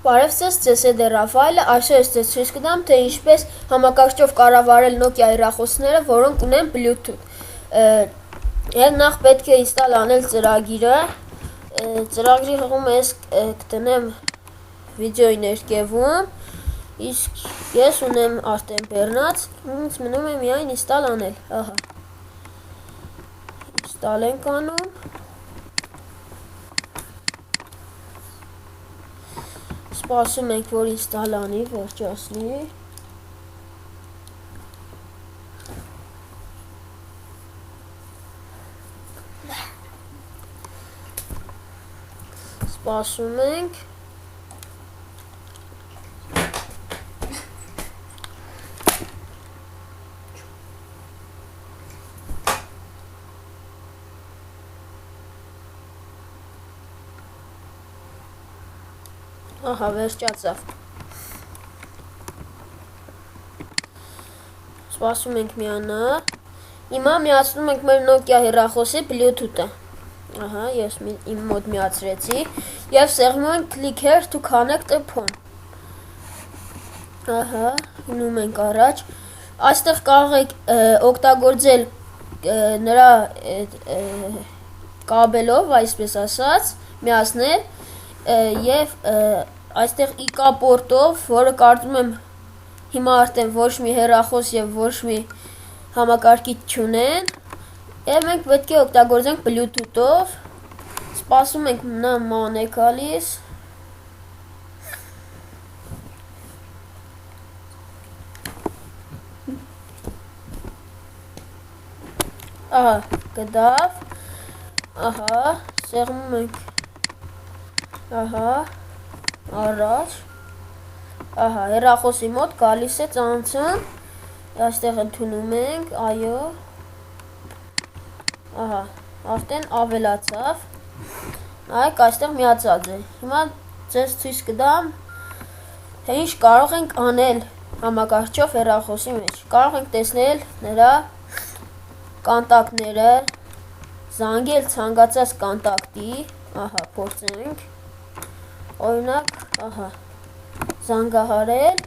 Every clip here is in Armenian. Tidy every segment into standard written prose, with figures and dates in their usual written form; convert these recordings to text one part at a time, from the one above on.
Բարև ձեզ, ձեզ հետ է Ռաֆայելը, այսօր ես ձեզ ցույց կտամ, թե ինչպես համակարգչով կառավարել Nokia-ի հեռախոսները, որոնք ունեն Bluetooth։ Եվ նախ պետք է ինստալ անել ծրագիրը, ծրագրի հղում ես կտնեմ վիդեոյի ներկևում, իսկ ես ունեմ արդեն բեռնած, ինձ մնում է միայն ինստալ անել, ահա, ինստալ ենք անում, սպասում ենք, որ ինստալ անի, վերջացնի, սպասում ենք, ահա, վերջացավ, սպասում ենք միանա, հիմա միացնում ենք մեր Nokia հեռախոսի Bluetooth-ը, ահա, ես իմ մոտ միացրեցի, և սեղմում ենք click here to connect a phone, ահա, հնում ենք առաջ, այստեղ կարող եք օգտագործել նրա կաբելով, այսպես ասած, միացնել, և այստեղ IK պորտով, որը կարծում եմ հիմա արդեն ոչ մի հեռախոս և ոչ մի համակարգիչ չունեն, և մենք պետք է օգտագործենք Bluetooth-ով, սպասում ենք նա ման է գալիս, ահա, գտավ, ահա, սեղմում ենք, ահա, առաջ, ահա, հեռախոսի մոտ գալիս է ծանցում, այստեղ ընդունում ենք, այո, ահա, արդեն ավելացավ, նայեք, այստեղ միացած է, հիմա ձեզ ցույց կտամ, թե ինչ կարող ենք անել համակարգչով հեռախոսի մեջ, կարող ենք տեսնել նրա կոնտակտները, զանգել ցանկացած կոնտակտի, ահա, փորձենք, օրինակ, ահա, զանգահարել,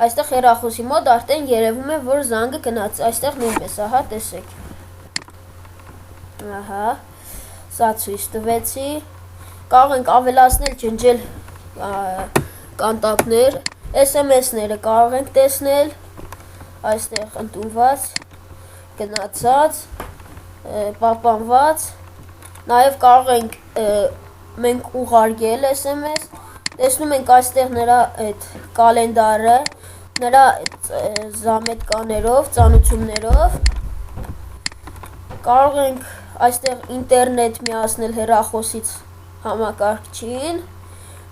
այստեղ հեռախոսի մոտ արդեն երևում է, որ զանգը գնաց, այստեղ նույնպես, ահա, տեսեք, ահա, սա ցույց տվեցի, կարող ենք ավելացնել, ջնջել կոնտակտներ, SMS-ները կարող ենք տեսնել, այստեղ ընդունված, գնացած, պահպանված, նաև կարող ենք մենք ուղարկել SMS, տեսնում ենք այստեղ նրա կալենդարը, նրա զամետկաներով, ծանուցումներով, կարող ենք այստեղ ինտերնետ միացնել հեռախոսից համակարգչին,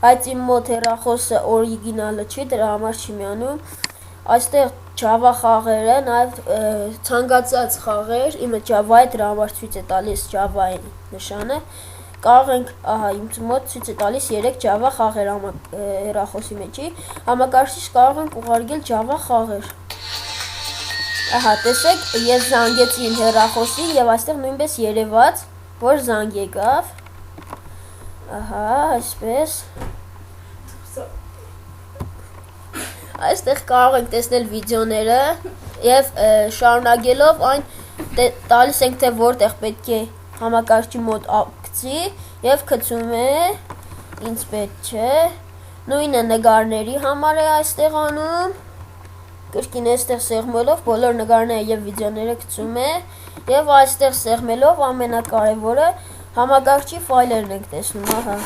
բայց իմ մոտ հեռախոսը օրիգինալը չի, դրա համար չի միանում, այստեղ Java խաղերը, նաև ցանկացած խաղեր, իմը Java է, դրա համար ցույց է տալիս Java-ի նշանը, կարող ենք, ահա, իմ մոտ ցույց է տալիս 3 Java խաղեր հեռախոսի մեջի, համակարգիչ կարող ենք ուղարկել Java խաղեր, ահա, տեսեք, ես զանգեցի իմ հեռախոսին և այստեղ նույնպես երևաց, որ զանգ եկավ, ահա, այսպես, այստեղ կարող ենք տեսնել վիդեոները և շարունակելով այն տալիս ենք, թե որտեղ պետք է համակարգչի մոտ գցի և գցում է, ինձ պետք չէ, նույնը նկարների համար է այստեղ անում, կրկին այստեղ սեղմելով բոլոր նկարները և վիդեոները գցում է և այստեղ սեղմելով ամենակարևորը համակարգչի ֆայլերն ենք տեսնում, ահա,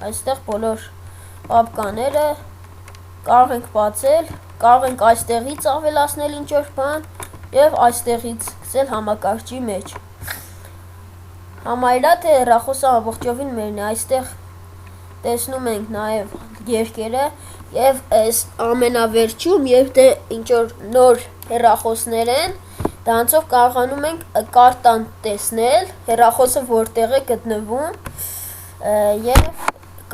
այստեղ բոլոր պապկաները կարող ենք բացել, կարող ենք այստեղից ավելացնել ինչ-որ բան և այստեղից գցել համակարգչի մեջ, համարյա թե հեռախոսը ամբողջովին մերն է, այստեղ տեսնում ենք նաև երկերը և ամենավերջում, երբ թե ինչ-որ նոր հեռախոսներ են, դրանցով կարողանում ենք կարտան տեսնել, հեռախոսը որտեղ է գտնվում և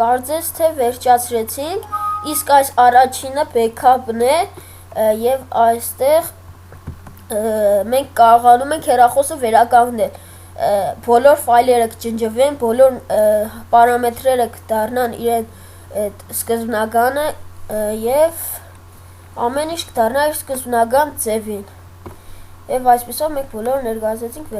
կարծես թե վերջացրեցինք, իսկ այս առաջինը backup-ն է և այստեղ մենք կարողանում ենք հեռախոսը վերականգնել, բոլոր ֆայլերը կջնջվեն, բոլոր պարամետրերը կդառնան իրեն այդ սկզբնականը եւ ամեն ինչ կդառնա իր սկզբնական ձևին։ Եվ այսպեսով մենք բոլորը ներկայացրեցինք